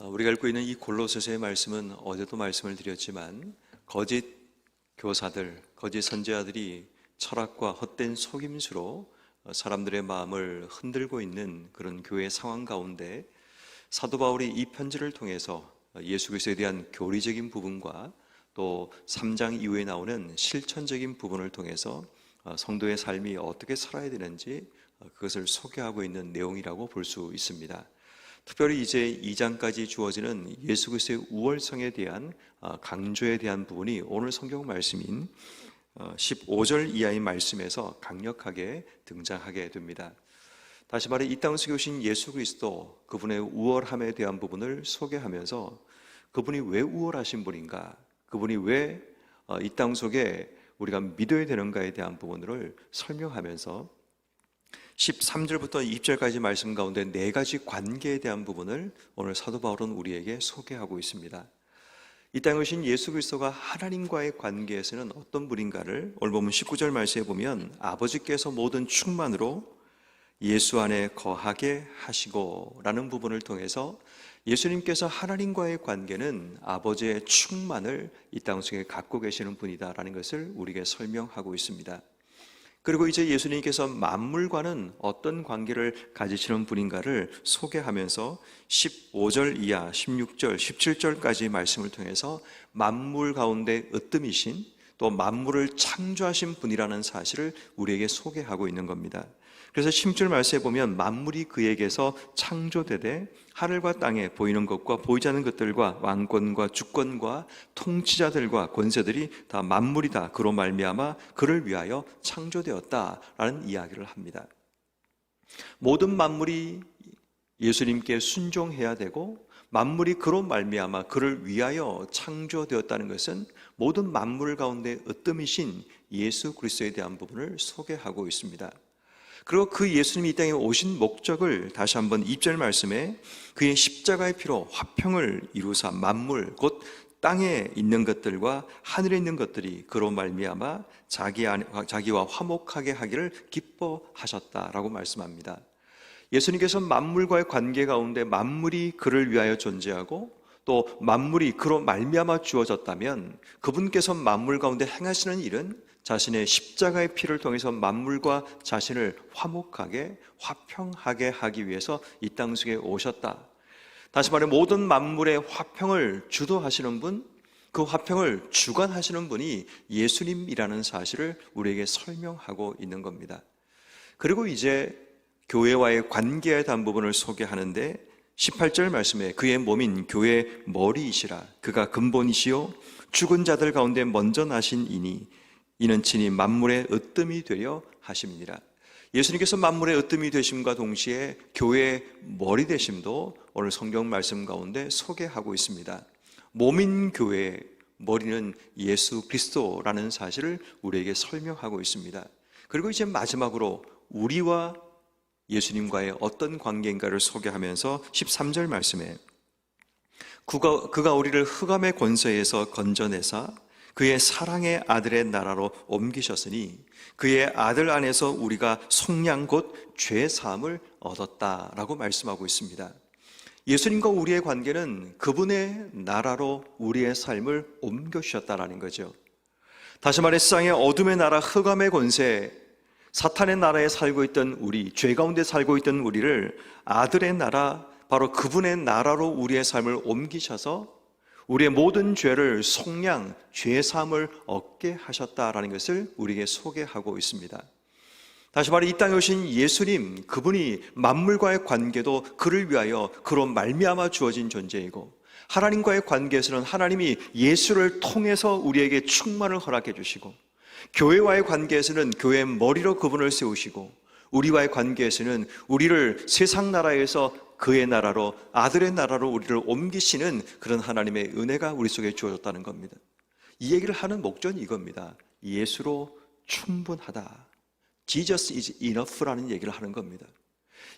우리가 읽고 있는 이 골로새서의 말씀은 어제도 말씀을 드렸지만 거짓 교사들, 거짓 선지자들이 철학과 헛된 속임수로 사람들의 마음을 흔들고 있는 그런 교회 상황 가운데 사도 바울이 이 편지를 통해서 예수 그리스도에 대한 교리적인 부분과 또 3장 이후에 나오는 실천적인 부분을 통해서 성도의 삶이 어떻게 살아야 되는지 그것을 소개하고 있는 내용이라고 볼 수 있습니다. 특별히 이제 2장까지 주어지는 예수 그리스도의 우월성에 대한 강조에 대한 부분이 오늘 성경 말씀인 15절 이하의 말씀에서 강력하게 등장하게 됩니다. 다시 말해 이 땅에 오신 예수 그리스도, 그분의 우월함에 대한 부분을 소개하면서 그분이 왜 우월하신 분인가, 그분이 왜 이 땅 속에 우리가 믿어야 되는가에 대한 부분을 설명하면서 13절부터 20절까지 말씀 가운데 네 가지 관계에 대한 부분을 오늘 사도 바울은 우리에게 소개하고 있습니다. 이 땅에 오신 예수 그리스도가 하나님과의 관계에서는 어떤 분인가를 오늘 보면 19절 말씀에 보면 아버지께서 모든 충만으로 예수 안에 거하게 하시고 라는 부분을 통해서 예수님께서 하나님과의 관계는 아버지의 충만을 이 땅 속에 갖고 계시는 분이다라는 것을 우리에게 설명하고 있습니다. 그리고 이제 예수님께서 만물과는 어떤 관계를 가지시는 분인가를 소개하면서 15절 이하, 16절, 17절까지 말씀을 통해서 만물 가운데 으뜸이신 또 만물을 창조하신 분이라는 사실을 우리에게 소개하고 있는 겁니다. 그래서 16절 말씀에 보면 만물이 그에게서 창조되되 하늘과 땅에 보이는 것과 보이지 않는 것들과 왕권과 주권과 통치자들과 권세들이 다 만물이다. 그로 말미암아 그를 위하여 창조되었다라는 이야기를 합니다. 모든 만물이 예수님께 순종해야 되고 만물이 그로 말미암아 그를 위하여 창조되었다는 것은 모든 만물 가운데 으뜸이신 예수 그리스도에 대한 부분을 소개하고 있습니다. 그리고 그 예수님이 이 땅에 오신 목적을 다시 한번 2절 말씀에 그의 십자가의 피로 화평을 이루사 만물 곧 땅에 있는 것들과 하늘에 있는 것들이 그로 말미암아 자기와 화목하게 하기를 기뻐하셨다라고 말씀합니다. 예수님께서 만물과의 관계 가운데 만물이 그를 위하여 존재하고 또 만물이 그로 말미암아 주어졌다면 그분께서 만물 가운데 행하시는 일은 자신의 십자가의 피를 통해서 만물과 자신을 화목하게 화평하게 하기 위해서 이 땅 속에 오셨다. 다시 말해 모든 만물의 화평을 주도하시는 분, 그 화평을 주관하시는 분이 예수님이라는 사실을 우리에게 설명하고 있는 겁니다. 그리고 이제 교회와의 관계에 대한 부분을 소개하는데 18절 말씀에 그의 몸인 교회의 머리이시라. 그가 근본이시요 죽은 자들 가운데 먼저 나신 이니 이는 친히 만물의 으뜸이 되려 하심이니라. 예수님께서 만물의 으뜸이 되심과 동시에 교회의 머리 되심도 오늘 성경 말씀 가운데 소개하고 있습니다. 몸인 교회의 머리는 예수 그리스도라는 사실을 우리에게 설명하고 있습니다. 그리고 이제 마지막으로 우리와 예수님과의 어떤 관계인가를 소개하면서 13절 말씀에 그가 우리를 흑암의 권세에서 건져내사 그의 사랑의 아들의 나라로 옮기셨으니 그의 아들 안에서 우리가 속량 곧 죄사함을 얻었다라고 말씀하고 있습니다. 예수님과 우리의 관계는 그분의 나라로 우리의 삶을 옮겨주셨다라는 거죠. 다시 말해 세상의 어둠의 나라 흑암의 권세, 사탄의 나라에 살고 있던 우리, 죄 가운데 살고 있던 우리를 아들의 나라, 바로 그분의 나라로 우리의 삶을 옮기셔서 우리의 모든 죄를 속량, 죄사함을 얻게 하셨다라는 것을 우리에게 소개하고 있습니다. 다시 말해 이 땅에 오신 예수님, 그분이 만물과의 관계도 그를 위하여 그로 말미암아 주어진 존재이고 하나님과의 관계에서는 하나님이 예수를 통해서 우리에게 충만을 허락해 주시고 교회와의 관계에서는 교회의 머리로 그분을 세우시고 우리와의 관계에서는 우리를 세상 나라에서 그의 나라로 아들의 나라로 우리를 옮기시는 그런 하나님의 은혜가 우리 속에 주어졌다는 겁니다. 이 얘기를 하는 목적은 이겁니다. 예수로 충분하다. Jesus is enough라는 얘기를 하는 겁니다.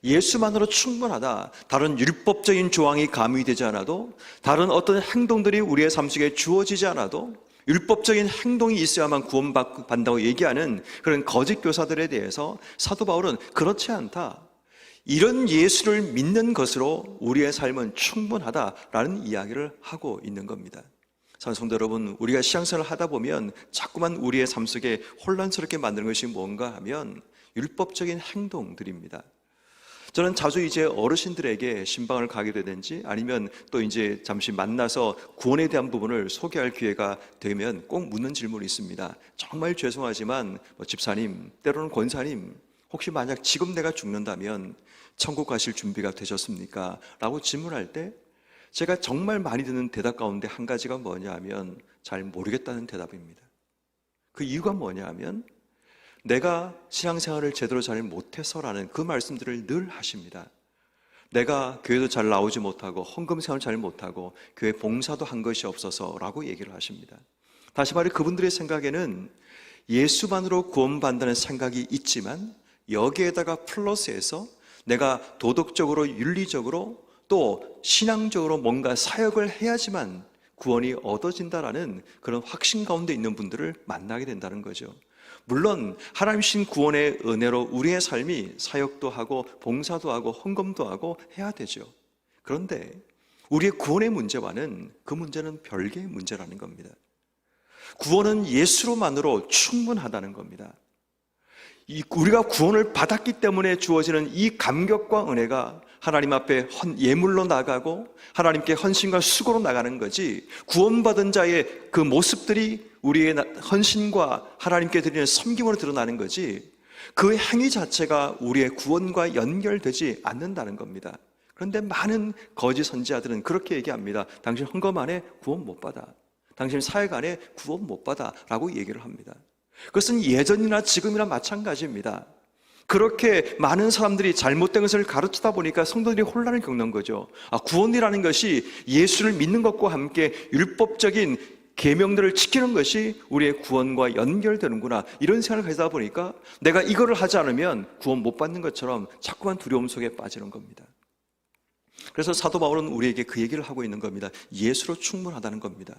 예수만으로 충분하다. 다른 율법적인 조항이 가미되지 않아도 다른 어떤 행동들이 우리의 삶 속에 주어지지 않아도 율법적인 행동이 있어야만 구원받는다고 얘기하는 그런 거짓 교사들에 대해서 사도 바울은 그렇지 않다. 이런 예수를 믿는 것으로 우리의 삶은 충분하다라는 이야기를 하고 있는 겁니다. 사랑하는 성도 여러분, 우리가 신앙생활을 하다 보면 자꾸만 우리의 삶 속에 혼란스럽게 만드는 것이 뭔가 하면 율법적인 행동들입니다. 저는 자주 이제 어르신들에게 신방을 가게 되든지 아니면 또 이제 잠시 만나서 구원에 대한 부분을 소개할 기회가 되면 꼭 묻는 질문이 있습니다. 정말 죄송하지만 집사님, 때로는 권사님, 혹시 만약 지금 내가 죽는다면 천국 가실 준비가 되셨습니까? 라고 질문할 때 제가 정말 많이 듣는 대답 가운데 한 가지가 뭐냐 하면 잘 모르겠다는 대답입니다. 그 이유가 뭐냐 하면 내가 신앙생활을 제대로 잘 못해서라는 그 말씀들을 늘 하십니다. 내가 교회도 잘 나오지 못하고 헌금생활을 잘 못하고 교회 봉사도 한 것이 없어서라고 얘기를 하십니다. 다시 말해 그분들의 생각에는 예수만으로 구원받는다는 생각이 있지만 여기에다가 플러스해서 내가 도덕적으로 윤리적으로 또 신앙적으로 뭔가 사역을 해야지만 구원이 얻어진다라는 그런 확신 가운데 있는 분들을 만나게 된다는 거죠. 물론 하나님 신 구원의 은혜로 우리의 삶이 사역도 하고 봉사도 하고 헌금도 하고 해야 되죠. 그런데 우리의 구원의 문제와는 그 문제는 별개의 문제라는 겁니다. 구원은 예수로만으로 충분하다는 겁니다. 우리가 구원을 받았기 때문에 주어지는 이 감격과 은혜가 하나님 앞에 예물로 나가고 하나님께 헌신과 수고로 나가는 거지, 구원받은 자의 그 모습들이 우리의 헌신과 하나님께 드리는 섬김으로 드러나는 거지 그 행위 자체가 우리의 구원과 연결되지 않는다는 겁니다. 그런데 많은 거짓 선지자들은 그렇게 얘기합니다. 당신 헌금 안에 구원 못 받아, 당신 사역 안에 구원 못 받아 라고 얘기를 합니다. 그것은 예전이나 지금이나 마찬가지입니다. 그렇게 많은 사람들이 잘못된 것을 가르치다 보니까 성도들이 혼란을 겪는 거죠. 구원이라는 것이 예수를 믿는 것과 함께 율법적인 계명들을 지키는 것이 우리의 구원과 연결되는구나, 이런 생각을 가지다 보니까 내가 이거를 하지 않으면 구원 못 받는 것처럼 자꾸만 두려움 속에 빠지는 겁니다. 그래서 사도 바울은 우리에게 그 얘기를 하고 있는 겁니다. 예수로 충분하다는 겁니다.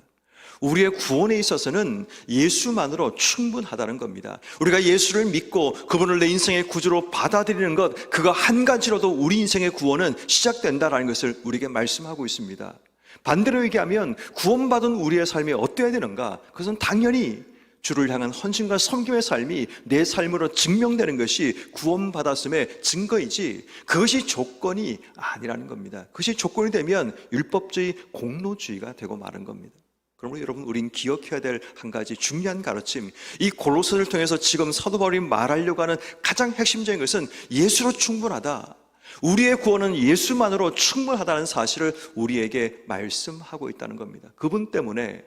우리의 구원에 있어서는 예수만으로 충분하다는 겁니다. 우리가 예수를 믿고 그분을 내 인생의 구주로 받아들이는 것, 그거 한 가지로도 우리 인생의 구원은 시작된다라는 것을 우리에게 말씀하고 있습니다. 반대로 얘기하면 구원받은 우리의 삶이 어때야 되는가? 그것은 당연히 주를 향한 헌신과 섬김의 삶이 내 삶으로 증명되는 것이 구원받았음의 증거이지 그것이 조건이 아니라는 겁니다. 그것이 조건이 되면 율법주의, 공로주의가 되고 마는 겁니다. 그러므로 여러분, 우린 기억해야 될 한 가지 중요한 가르침, 이 골로새를 통해서 지금 사도 바울이 말하려고 하는 가장 핵심적인 것은 예수로 충분하다, 우리의 구원은 예수만으로 충분하다는 사실을 우리에게 말씀하고 있다는 겁니다. 그분 때문에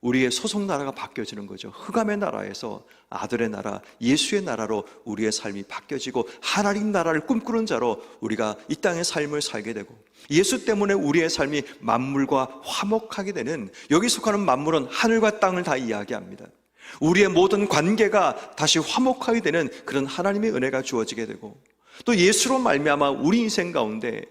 우리의 소속 나라가 바뀌어지는 거죠. 흑암의 나라에서 아들의 나라, 예수의 나라로 우리의 삶이 바뀌어지고 하나님 나라를 꿈꾸는 자로 우리가 이 땅의 삶을 살게 되고, 예수 때문에 우리의 삶이 만물과 화목하게 되는, 여기 속하는 만물은 하늘과 땅을 다 이야기합니다. 우리의 모든 관계가 다시 화목하게 되는 그런 하나님의 은혜가 주어지게 되고, 또 예수로 말미암아 우리 인생 가운데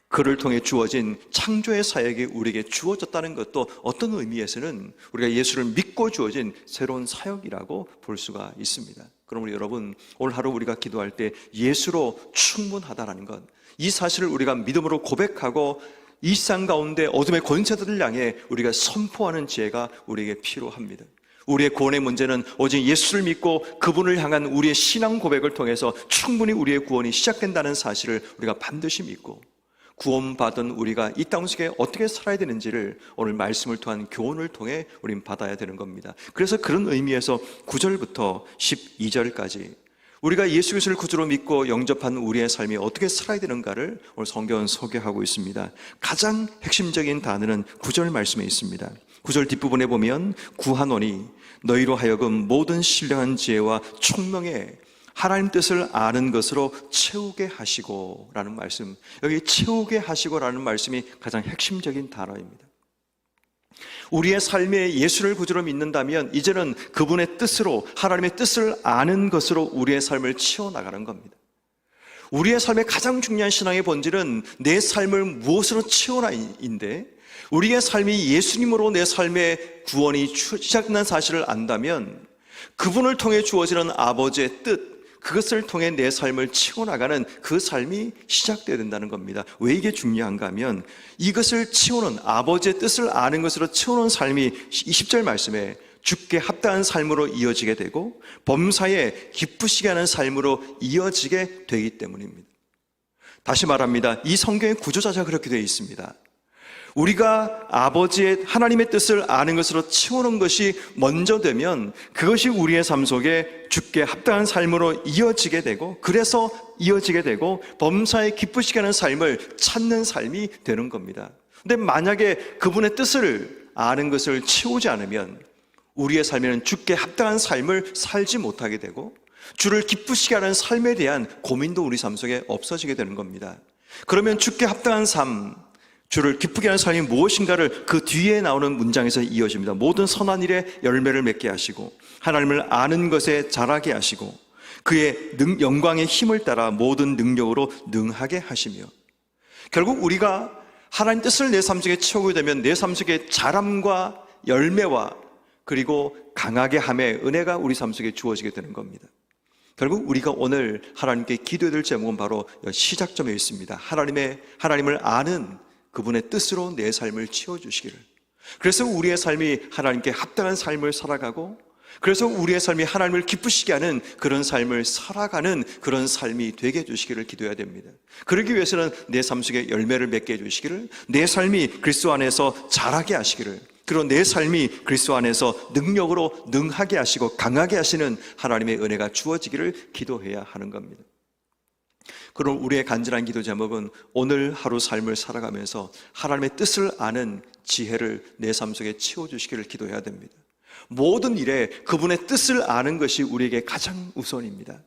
그를 통해 주어진 창조의 사역이 우리에게 주어졌다는 것도 어떤 의미에서는 우리가 예수를 믿고 주어진 새로운 사역이라고 볼 수가 있습니다. 그러므로 여러분, 오늘 하루 우리가 기도할 때 예수로 충분하다라는 것, 이 사실을 우리가 믿음으로 고백하고 이 세상 가운데 어둠의 권세들을 향해 우리가 선포하는 지혜가 우리에게 필요합니다. 우리의 구원의 문제는 오직 예수를 믿고 그분을 향한 우리의 신앙 고백을 통해서 충분히 우리의 구원이 시작된다는 사실을 우리가 반드시 믿고, 구원받은 우리가 이 땅 속에 어떻게 살아야 되는지를 오늘 말씀을 통한 교훈을 통해 우린 받아야 되는 겁니다. 그래서 그런 의미에서 9절부터 12절까지 우리가 예수 그리스도를 구주로 믿고 영접한 우리의 삶이 어떻게 살아야 되는가를 오늘 성경은 소개하고 있습니다. 가장 핵심적인 단어는 9절 말씀에 있습니다. 9절 뒷부분에 보면 구하노니 너희로 하여금 모든 신령한 지혜와 총명에 하나님 뜻을 아는 것으로 채우게 하시고 라는 말씀, 여기 채우게 하시고 라는 말씀이 가장 핵심적인 단어입니다. 우리의 삶에 예수를 구주로 믿는다면 이제는 그분의 뜻으로, 하나님의 뜻을 아는 것으로 우리의 삶을 채워나가는 겁니다. 우리의 삶의 가장 중요한 신앙의 본질은 내 삶을 무엇으로 채워나인데, 우리의 삶이 예수님으로 내 삶의 구원이 시작된 사실을 안다면 그분을 통해 주어지는 아버지의 뜻, 그것을 통해 내 삶을 채워나가는 그 삶이 시작되어야 된다는 겁니다. 왜 이게 중요한가 하면 이것을 채우는, 아버지의 뜻을 아는 것으로 채우는 삶이 20절 말씀에 주께 합당한 삶으로 이어지게 되고 범사에 기쁘시게 하는 삶으로 이어지게 되기 때문입니다. 다시 말합니다. 이 성경의 구조 자체가 그렇게 되어 있습니다. 우리가 아버지의 하나님의 뜻을 아는 것으로 채우는 것이 먼저 되면 그것이 우리의 삶 속에 주께 합당한 삶으로 이어지게 되고, 그래서 이어지게 되고 범사에 기쁘시게 하는 삶을 찾는 삶이 되는 겁니다. 근데 만약에 그분의 뜻을 아는 것을 채우지 않으면 우리의 삶에는 주께 합당한 삶을 살지 못하게 되고 주를 기쁘시게 하는 삶에 대한 고민도 우리 삶 속에 없어지게 되는 겁니다. 그러면 주께 합당한 삶, 주를 기쁘게 하는 삶이 무엇인가를 그 뒤에 나오는 문장에서 이어집니다. 모든 선한 일에 열매를 맺게 하시고 하나님을 아는 것에 자라게 하시고 그의 영광의 힘을 따라 모든 능력으로 능하게 하시며, 결국 우리가 하나님 뜻을 내 삶 속에 채우게 되면 내 삶 속에 자람과 열매와 그리고 강하게 함의 은혜가 우리 삶 속에 주어지게 되는 겁니다. 결국 우리가 오늘 하나님께 기도해야 될 제목은 바로 시작점에 있습니다. 하나님을 아는 그분의 뜻으로 내 삶을 채워주시기를. 그래서 우리의 삶이 하나님께 합당한 삶을 살아가고, 그래서 우리의 삶이 하나님을 기쁘시게 하는 그런 삶을 살아가는 그런 삶이 되게 해주시기를 기도해야 됩니다. 그러기 위해서는 내 삶 속에 열매를 맺게 해주시기를, 내 삶이 그리스도 안에서 자라게 하시기를, 그리고 내 삶이 그리스도 안에서 능력으로 능하게 하시고 강하게 하시는 하나님의 은혜가 주어지기를 기도해야 하는 겁니다. 그럼 우리의 간절한 기도 제목은 오늘 하루 삶을 살아가면서 하나님의 뜻을 아는 지혜를 내 삶 속에 채워주시기를 기도해야 됩니다. 모든 일에 그분의 뜻을 아는 것이 우리에게 가장 우선입니다.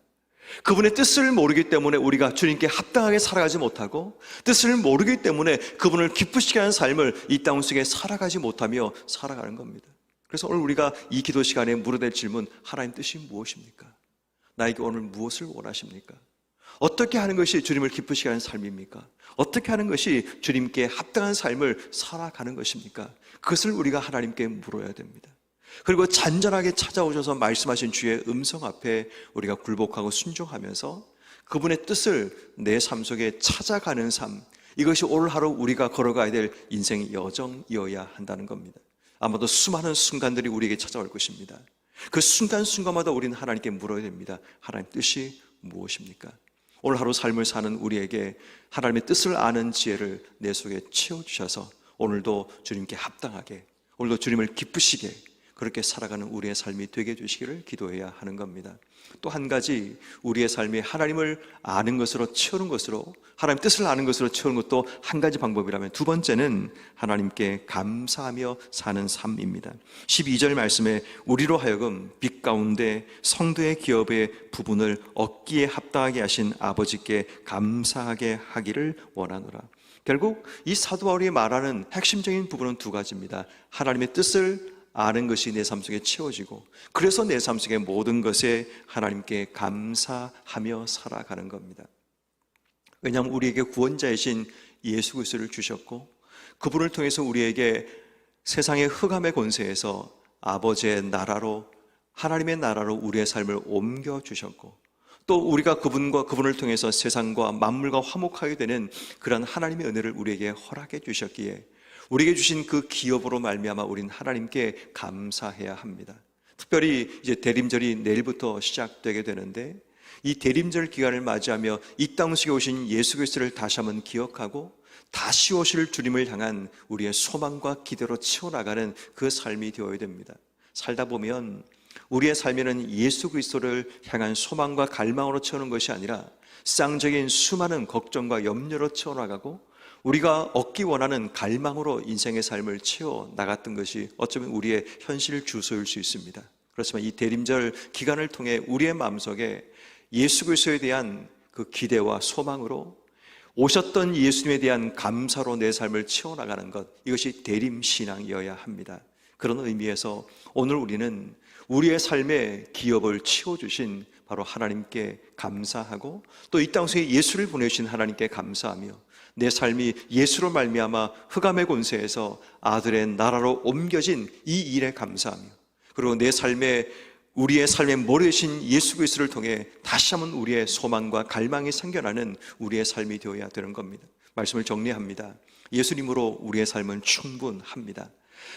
그분의 뜻을 모르기 때문에 우리가 주님께 합당하게 살아가지 못하고, 뜻을 모르기 때문에 그분을 기쁘시게 하는 삶을 이 땅 속에 살아가지 못하며 살아가는 겁니다. 그래서 오늘 우리가 이 기도 시간에 물어야 될 질문, 하나님 뜻이 무엇입니까? 나에게 오늘 무엇을 원하십니까? 어떻게 하는 것이 주님을 기쁘시게 하는 삶입니까? 어떻게 하는 것이 주님께 합당한 삶을 살아가는 것입니까? 그것을 우리가 하나님께 물어야 됩니다. 그리고 잔잔하게 찾아오셔서 말씀하신 주의 음성 앞에 우리가 굴복하고 순종하면서 그분의 뜻을 내 삶 속에 찾아가는 삶, 이것이 오늘 하루 우리가 걸어가야 될 인생의 여정이어야 한다는 겁니다. 아마도 수많은 순간들이 우리에게 찾아올 것입니다. 그 순간순간마다 우리는 하나님께 물어야 됩니다. 하나님 뜻이 무엇입니까? 오늘 하루 삶을 사는 우리에게 하나님의 뜻을 아는 지혜를 내 속에 채워주셔서 오늘도 주님께 합당하게, 오늘도 주님을 기쁘시게 그렇게 살아가는 우리의 삶이 되게 해주시기를 기도해야 하는 겁니다. 또 한 가지, 우리의 삶이 하나님을 아는 것으로 채우는 것으로, 하나님 뜻을 아는 것으로 채우는 것도 한 가지 방법이라면, 두 번째는 하나님께 감사하며 사는 삶입니다. 12절 말씀에 우리로 하여금 빛 가운데 성도의 기업의 부분을 얻기에 합당하게 하신 아버지께 감사하게 하기를 원하노라. 결국 이 사도 바울이 말하는 핵심적인 부분은 두 가지입니다. 하나님의 뜻을 아는 것이 내 삶 속에 채워지고, 그래서 내 삶 속의 모든 것에 하나님께 감사하며 살아가는 겁니다. 왜냐하면 우리에게 구원자이신 예수 그리스도를 주셨고, 그분을 통해서 우리에게 세상의 흑암의 권세에서 아버지의 나라로, 하나님의 나라로 우리의 삶을 옮겨주셨고, 또 우리가 그분을 통해서 세상과 만물과 화목하게 되는 그런 하나님의 은혜를 우리에게 허락해 주셨기에 우리에게 주신 그 기업으로 말미암아 우리는 하나님께 감사해야 합니다. 특별히 이제 대림절이 내일부터 시작되게 되는데, 이 대림절 기간을 맞이하며 이 땅 속에 오신 예수 그리스도를 다시 한번 기억하고 다시 오실 주님을 향한 우리의 소망과 기대로 채워나가는 그 삶이 되어야 됩니다. 살다 보면 우리의 삶에는 예수 그리스도를 향한 소망과 갈망으로 채우는 것이 아니라 쌍적인 수많은 걱정과 염려로 채워나가고, 우리가 얻기 원하는 갈망으로 인생의 삶을 채워나갔던 것이 어쩌면 우리의 현실 주소일 수 있습니다. 그렇지만 이 대림절 기간을 통해 우리의 마음속에 예수 그리스도에 대한 그 기대와 소망으로, 오셨던 예수님에 대한 감사로 내 삶을 채워나가는 것, 이것이 대림신앙이어야 합니다. 그런 의미에서 오늘 우리는 우리의 삶의 기업을 채워주신 바로 하나님께 감사하고, 또 이 땅 속에 예수를 보내주신 하나님께 감사하며, 내 삶이 예수로 말미암아 흑암의 권세에서 아들의 나라로 옮겨진 이 일에 감사하며, 그리고 내 삶의 우리의 삶의 머리 대신 예수 그리스도를 통해 다시 한번 우리의 소망과 갈망이 생겨나는 우리의 삶이 되어야 되는 겁니다. 말씀을 정리합니다. 예수님으로 우리의 삶은 충분합니다.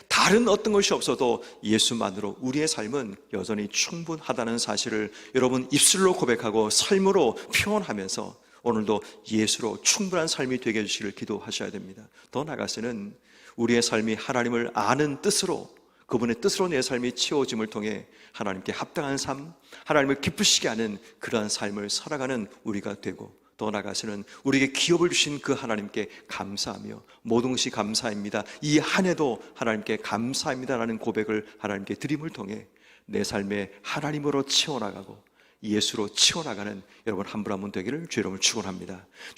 다른 어떤 것이 없어도 예수만으로 우리의 삶은 여전히 충분하다는 사실을 여러분 입술로 고백하고 삶으로 표현하면서 오늘도 예수로 충분한 삶이 되게 해주시기를 기도하셔야 됩니다. 더 나아가서는 우리의 삶이 하나님을 아는 뜻으로, 그분의 뜻으로 내 삶이 채워짐을 통해 하나님께 합당한 삶, 하나님을 기쁘시게 하는 그러한 삶을 살아가는 우리가 되고, 더 나아가서는 우리에게 기업을 주신 그 하나님께 감사하며 모든 것이 감사입니다, 이 한 해도 하나님께 감사합니다라는 고백을 하나님께 드림을 통해 내 삶에 하나님으로 채워나가고 예수로 채워나가는 여러분 한 분 한 분 되기를 주의 이름으로 축원합니다.